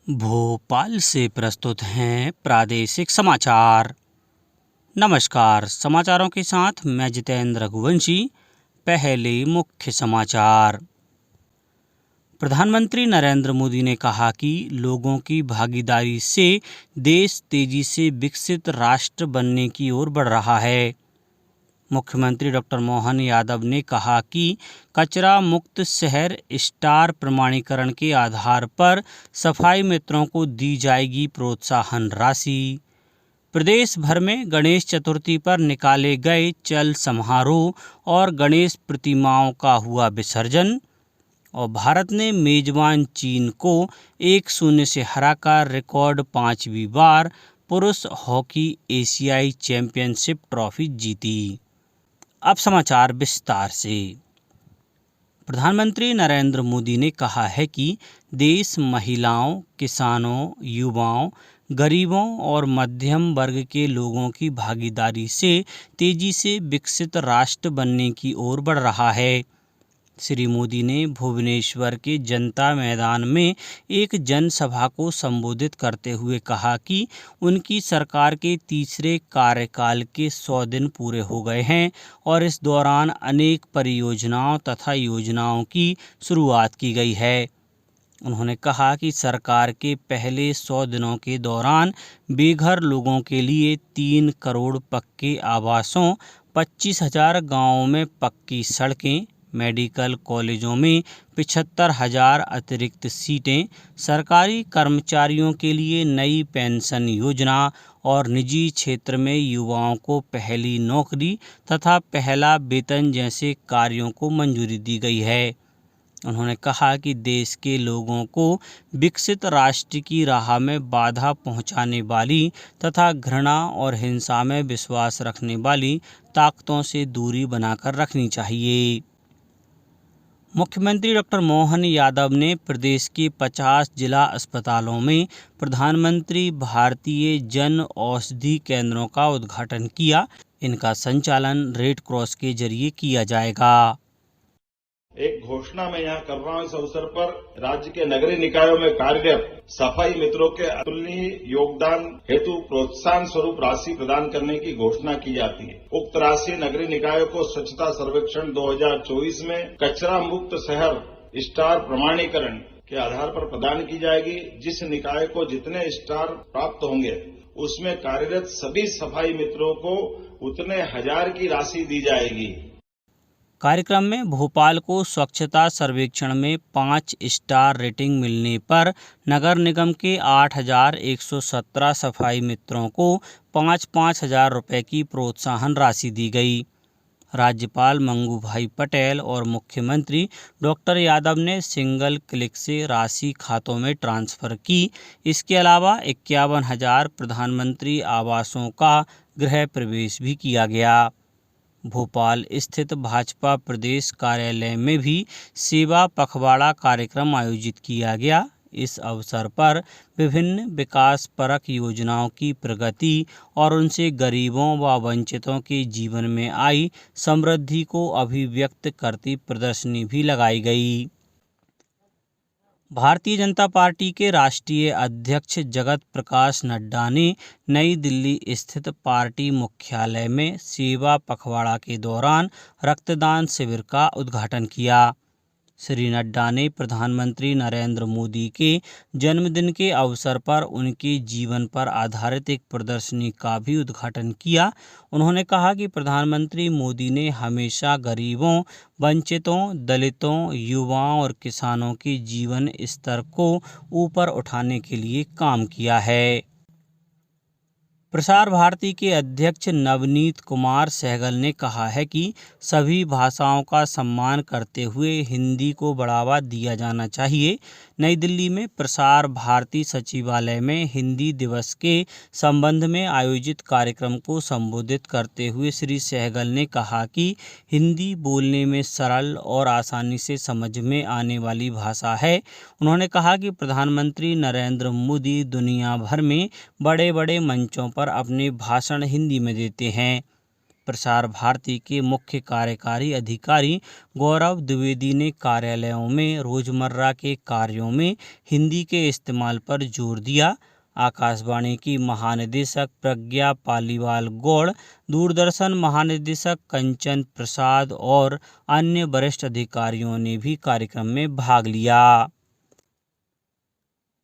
भोपाल से प्रस्तुत हैं प्रादेशिक समाचार। नमस्कार, समाचारों के साथ मैं जितेंद्र रघुवंशी। पहले मुख्य समाचार। प्रधानमंत्री नरेंद्र मोदी ने कहा कि लोगों की भागीदारी से देश तेजी से विकसित राष्ट्र बनने की ओर बढ़ रहा है। मुख्यमंत्री डॉक्टर मोहन यादव ने कहा कि कचरा मुक्त शहर स्टार प्रमाणीकरण के आधार पर सफाई मित्रों को दी जाएगी प्रोत्साहन राशि। प्रदेश भर में गणेश चतुर्थी पर निकाले गए चल समारोह और गणेश प्रतिमाओं का हुआ विसर्जन। और भारत ने मेजबान चीन को 1-0 से हराकर रिकॉर्ड 5वीं बार पुरुष हॉकी एशियाई चैंपियनशिप ट्रॉफी जीती। अब समाचार विस्तार से। प्रधानमंत्री नरेंद्र मोदी ने कहा है कि देश महिलाओं, किसानों, युवाओं, गरीबों और मध्यम वर्ग के लोगों की भागीदारी से तेजी से विकसित राष्ट्र बनने की ओर बढ़ रहा है। श्री मोदी ने भुवनेश्वर के जनता मैदान में एक जनसभा को संबोधित करते हुए कहा कि उनकी सरकार के तीसरे कार्यकाल के 100 दिन पूरे हो गए हैं और इस दौरान अनेक परियोजनाओं तथा योजनाओं की शुरुआत की गई है। उन्होंने कहा कि सरकार के पहले 100 दिनों के दौरान बेघर लोगों के लिए 3 करोड़ पक्के आवासों, 25,000 गाँवों में पक्की सड़कें, मेडिकल कॉलेजों में 75,000 अतिरिक्त सीटें, सरकारी कर्मचारियों के लिए नई पेंशन योजना और निजी क्षेत्र में युवाओं को पहली नौकरी तथा पहला वेतन जैसे कार्यों को मंजूरी दी गई है। उन्होंने कहा कि देश के लोगों को विकसित राष्ट्र की राह में बाधा पहुंचाने वाली तथा घृणा और हिंसा में विश्वास रखने वाली ताकतों से दूरी बनाकर रखनी चाहिए। मुख्यमंत्री डॉक्टर मोहन यादव ने प्रदेश के 50 जिला अस्पतालों में प्रधानमंत्री भारतीय जन औषधि केंद्रों का उद्घाटन किया। इनका संचालन रेड क्रॉस के जरिए किया जाएगा। एक घोषणा मैं यहाँ कर रहा हूँ इस अवसर पर राज्य के नगरीय निकायों में कार्यरत सफाई मित्रों के अतुलनीय योगदान हेतु प्रोत्साहन स्वरूप राशि प्रदान करने की घोषणा की जाती है। उक्त राशि नगरीय निकायों को स्वच्छता सर्वेक्षण 2024 में कचरा मुक्त शहर स्टार प्रमाणीकरण के आधार पर प्रदान की जाएगी। जिस निकाय को जितने स्टार प्राप्त होंगे उसमें कार्यरत सभी सफाई मित्रों को उतने 1000 की राशि दी जाएगी। कार्यक्रम में भोपाल को स्वच्छता सर्वेक्षण में 5 स्टार रेटिंग मिलने पर नगर निगम के 8,117 सफाई मित्रों को 5-5 हजार रुपये की प्रोत्साहन राशि दी गई। राज्यपाल मंगू भाई पटेल और मुख्यमंत्री डॉक्टर यादव ने सिंगल क्लिक से राशि खातों में ट्रांसफर की। इसके अलावा 51,000 प्रधानमंत्री आवासों का गृह प्रवेश भी किया गया। भोपाल स्थित भाजपा प्रदेश कार्यालय में भी सेवा पखवाड़ा कार्यक्रम आयोजित किया गया। इस अवसर पर विभिन्न विकास परक योजनाओं की प्रगति और उनसे गरीबों व वंचितों के जीवन में आई समृद्धि को अभिव्यक्त करती प्रदर्शनी भी लगाई गई। भारतीय जनता पार्टी के राष्ट्रीय अध्यक्ष जगत प्रकाश नड्डा ने नई दिल्ली स्थित पार्टी मुख्यालय में सेवा पखवाड़ा के दौरान रक्तदान शिविर का उद्घाटन किया। श्री नड्डा ने प्रधानमंत्री नरेंद्र मोदी के जन्मदिन के अवसर पर उनके जीवन पर आधारित एक प्रदर्शनी का भी उद्घाटन किया। उन्होंने कहा कि प्रधानमंत्री मोदी ने हमेशा गरीबों, वंचितों, दलितों, युवाओं और किसानों के जीवन स्तर को ऊपर उठाने के लिए काम किया है। प्रसार भारती के अध्यक्ष नवनीत कुमार सहगल ने कहा है कि सभी भाषाओं का सम्मान करते हुए हिंदी को बढ़ावा दिया जाना चाहिए। नई दिल्ली में प्रसार भारती सचिवालय में हिंदी दिवस के संबंध में आयोजित कार्यक्रम को संबोधित करते हुए श्री सहगल ने कहा कि हिंदी बोलने में सरल और आसानी से समझ में आने वाली भाषा है। उन्होंने कहा कि प्रधानमंत्री नरेंद्र मोदी दुनिया भर में बड़े बड़े मंचों पर अपने भाषण हिंदी में देते हैं। प्रसार भारती के मुख्य कार्यकारी अधिकारी गौरव द्विवेदी ने कार्यालयों में रोजमर्रा के कार्यों में हिंदी के इस्तेमाल पर जोर दिया। आकाशवाणी की महानिदेशक प्रज्ञा पालीवाल गौड़, दूरदर्शन महानिदेशक कंचन प्रसाद और अन्य वरिष्ठ अधिकारियों ने भी कार्यक्रम में भाग लिया।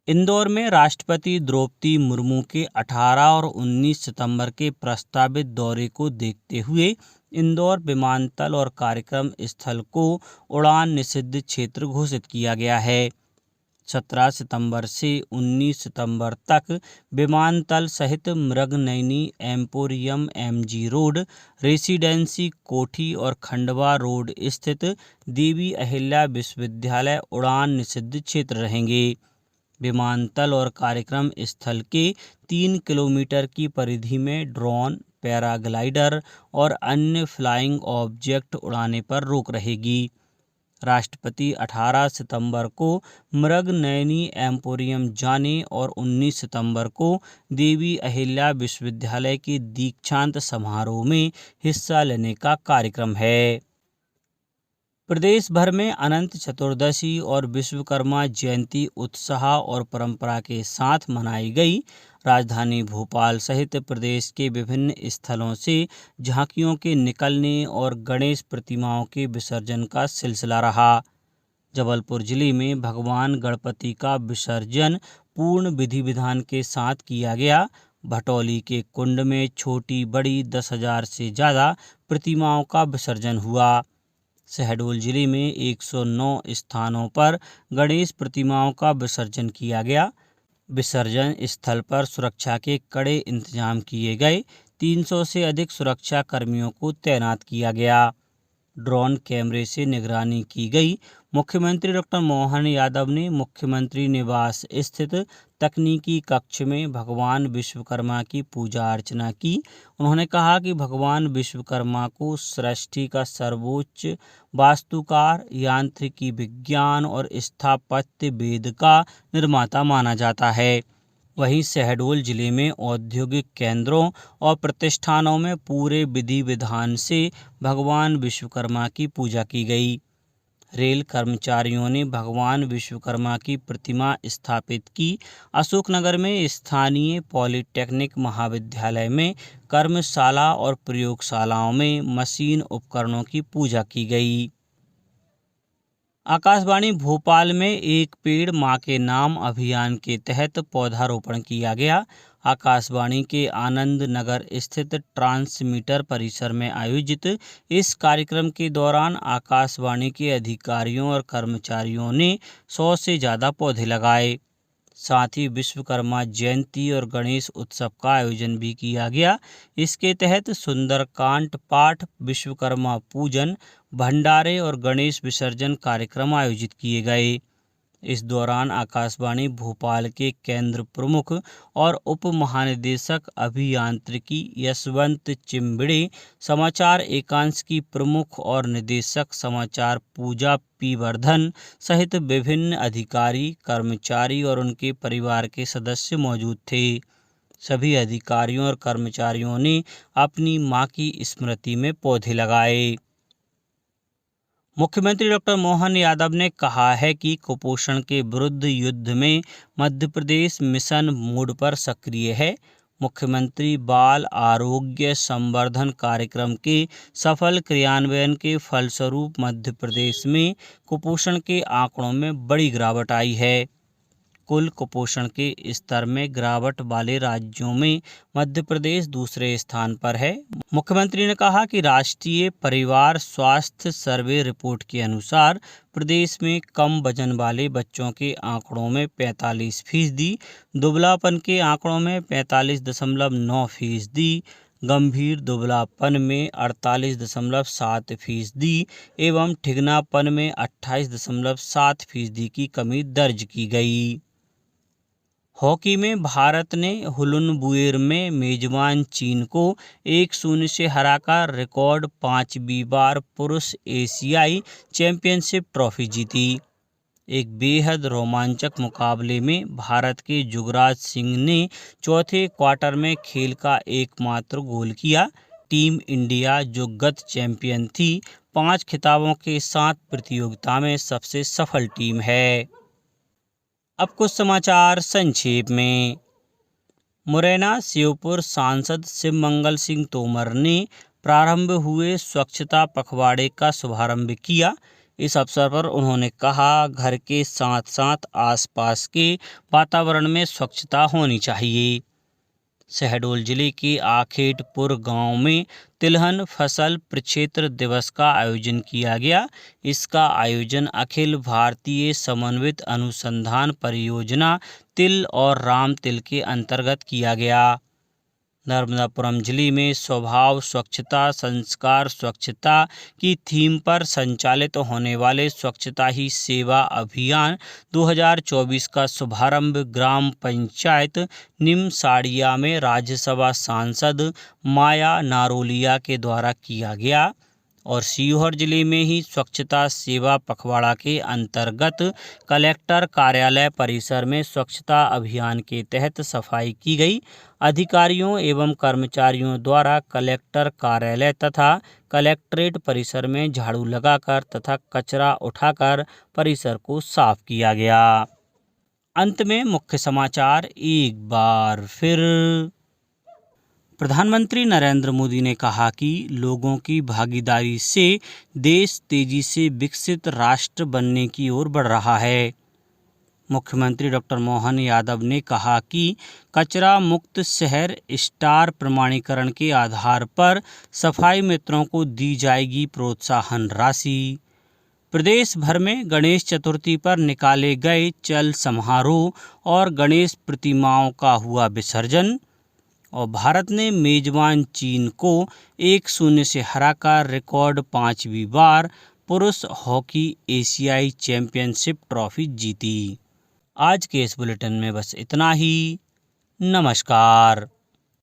इंदौर में राष्ट्रपति द्रौपदी मुर्मू के 18 और 19 सितंबर के प्रस्तावित दौरे को देखते हुए इंदौर विमानतल और कार्यक्रम स्थल को उड़ान निषिद्ध क्षेत्र घोषित किया गया है। 17 सितंबर से 19 सितंबर तक विमानतल सहित Mrignayani, emporium, MG road, residency Kothi और खंडवा रोड स्थित देवी अहिल्या विश्वविद्यालय उड़ान निषिद्ध क्षेत्र रहेंगे। विमानतल और कार्यक्रम स्थल के 3 किलोमीटर की परिधि में ड्रोन, पैराग्लाइडर और अन्य फ्लाइंग ऑब्जेक्ट उड़ाने पर रोक रहेगी। राष्ट्रपति 18 सितंबर को मृगनयनी एम्पोरियम जाने और 19 सितंबर को देवी अहिल्या विश्वविद्यालय के दीक्षांत समारोह में हिस्सा लेने का कार्यक्रम है। प्रदेश भर में अनंत चतुर्दशी और विश्वकर्मा जयंती उत्साह और परंपरा के साथ मनाई गई। राजधानी भोपाल सहित प्रदेश के विभिन्न स्थलों से झांकियों के निकलने और गणेश प्रतिमाओं के विसर्जन का सिलसिला रहा। जबलपुर जिले में भगवान गणपति का विसर्जन पूर्ण विधि विधान के साथ किया गया। भटौली के कुंड में छोटी बड़ी 10,000 से ज़्यादा प्रतिमाओं का विसर्जन हुआ। शहडोल जिले में 109 स्थानों पर गणेश प्रतिमाओं का विसर्जन किया गया। विसर्जन स्थल पर सुरक्षा के कड़े इंतजाम किए गए। 300 से अधिक सुरक्षा कर्मियों को तैनात किया गया। ड्रोन कैमरे से निगरानी की गई। मुख्यमंत्री डॉक्टर मोहन यादव ने मुख्यमंत्री निवास स्थित तकनीकी कक्ष में भगवान विश्वकर्मा की पूजा अर्चना की। उन्होंने कहा कि भगवान विश्वकर्मा को सृष्टि का सर्वोच्च वास्तुकार, यांत्रिकी विज्ञान और स्थापत्य वेद का निर्माता माना जाता है। वहीं शहडोल जिले में औद्योगिक केंद्रों और प्रतिष्ठानों में पूरे विधि विधान से भगवान विश्वकर्मा की पूजा की गई। रेल कर्मचारियों ने भगवान विश्वकर्मा की प्रतिमा स्थापित की। अशोकनगर में स्थानीय पॉलिटेक्निक महाविद्यालय में कर्मशाला और प्रयोगशालाओं में मशीन उपकरणों की पूजा की गई। आकाशवाणी भोपाल में एक पेड़ मां के नाम अभियान के तहत पौधारोपण किया गया। आकाशवाणी के आनंद नगर स्थित ट्रांसमीटर परिसर में आयोजित इस कार्यक्रम के दौरान आकाशवाणी के अधिकारियों और कर्मचारियों ने 100 से ज़्यादा पौधे लगाए। साथ ही विश्वकर्मा जयंती और गणेश उत्सव का आयोजन भी किया गया। इसके तहत सुंदरकांड पाठ, विश्वकर्मा पूजन, भंडारे और गणेश विसर्जन कार्यक्रम आयोजित किए गए। इस दौरान आकाशवाणी भोपाल के केंद्र प्रमुख और उप महानिदेशक अभियांत्रिकी यशवंत चिम्बिड़े, समाचार एकांश की प्रमुख और निदेशक समाचार पूजा पी वर्धन सहित विभिन्न अधिकारी, कर्मचारी और उनके परिवार के सदस्य मौजूद थे। सभी अधिकारियों और कर्मचारियों ने अपनी मां की स्मृति में पौधे लगाए। मुख्यमंत्री डॉक्टर मोहन यादव ने कहा है कि कुपोषण के विरुद्ध युद्ध में मध्य प्रदेश मिशन मोड पर सक्रिय है। मुख्यमंत्री बाल आरोग्य संवर्धन कार्यक्रम के सफल क्रियान्वयन के फलस्वरूप मध्य प्रदेश में कुपोषण के आंकड़ों में बड़ी गिरावट आई है। कुल कुपोषण के स्तर में गिरावट वाले राज्यों में मध्य प्रदेश दूसरे स्थान पर है। मुख्यमंत्री ने कहा कि राष्ट्रीय परिवार स्वास्थ्य सर्वे रिपोर्ट के अनुसार प्रदेश में कम वजन वाले बच्चों के आंकड़ों में 45%, दुबलापन के आंकड़ों में 45.9%, गंभीर दुबलापन में 48.7% एवं ठिगनापन में 28.7% की कमी दर्ज की गई। हॉकी में भारत ने हुलुनबुएर में मेजबान चीन को 1-0 से हराकर रिकॉर्ड 5वीं बार पुरुष एशियाई चैंपियनशिप ट्रॉफी जीती। एक बेहद रोमांचक मुकाबले में भारत के जुगराज सिंह ने चौथे क्वार्टर में खेल का एकमात्र गोल किया। टीम इंडिया जो गत चैंपियन थी 5 खिताबों के साथ प्रतियोगिता में सबसे सफल टीम है। अब कुछ समाचार संक्षेप में। मुरैना श्योपुर सांसद शिवमंगल सिंह तोमर ने प्रारंभ हुए स्वच्छता पखवाड़े का शुभारंभ किया। इस अवसर पर उन्होंने कहा, घर के साथ साथ आसपास के वातावरण में स्वच्छता होनी चाहिए। शहडोल जिले के आखेटपुर गांव में तिलहन फसल प्रक्षेत्र दिवस का आयोजन किया गया। इसका आयोजन अखिल भारतीय समन्वित अनुसंधान परियोजना तिल और राम तिल के अंतर्गत किया गया। नर्मदापुरम जिले में स्वभाव स्वच्छता संस्कार स्वच्छता की थीम पर संचालित होने वाले स्वच्छता ही सेवा अभियान 2024 का शुभारंभ ग्राम पंचायत निमसाड़िया में राज्यसभा सांसद माया नारोलिया के द्वारा किया गया। और सीहोर जिले में ही स्वच्छता सेवा पखवाड़ा के अंतर्गत कलेक्टर कार्यालय परिसर में स्वच्छता अभियान के तहत सफाई की गई। अधिकारियों एवं कर्मचारियों द्वारा कलेक्टर कार्यालय तथा कलेक्ट्रेट परिसर में झाड़ू लगाकर तथा कचरा उठाकर परिसर को साफ किया गया। अंत में मुख्य समाचार एक बार फिर। प्रधानमंत्री नरेंद्र मोदी ने कहा कि लोगों की भागीदारी से देश तेजी से विकसित राष्ट्र बनने की ओर बढ़ रहा है। मुख्यमंत्री डॉक्टर मोहन यादव ने कहा कि कचरा मुक्त शहर स्टार प्रमाणीकरण के आधार पर सफाई मित्रों को दी जाएगी प्रोत्साहन राशि। प्रदेश भर में गणेश चतुर्थी पर निकाले गए चल समारोह और गणेश प्रतिमाओं का हुआ विसर्जन। और भारत ने मेजबान चीन को 1-0 से हराकर रिकॉर्ड 5वीं बार पुरुष हॉकी एशियाई चैंपियनशिप ट्रॉफी जीती। आज के इस बुलेटिन में बस इतना ही। नमस्कार।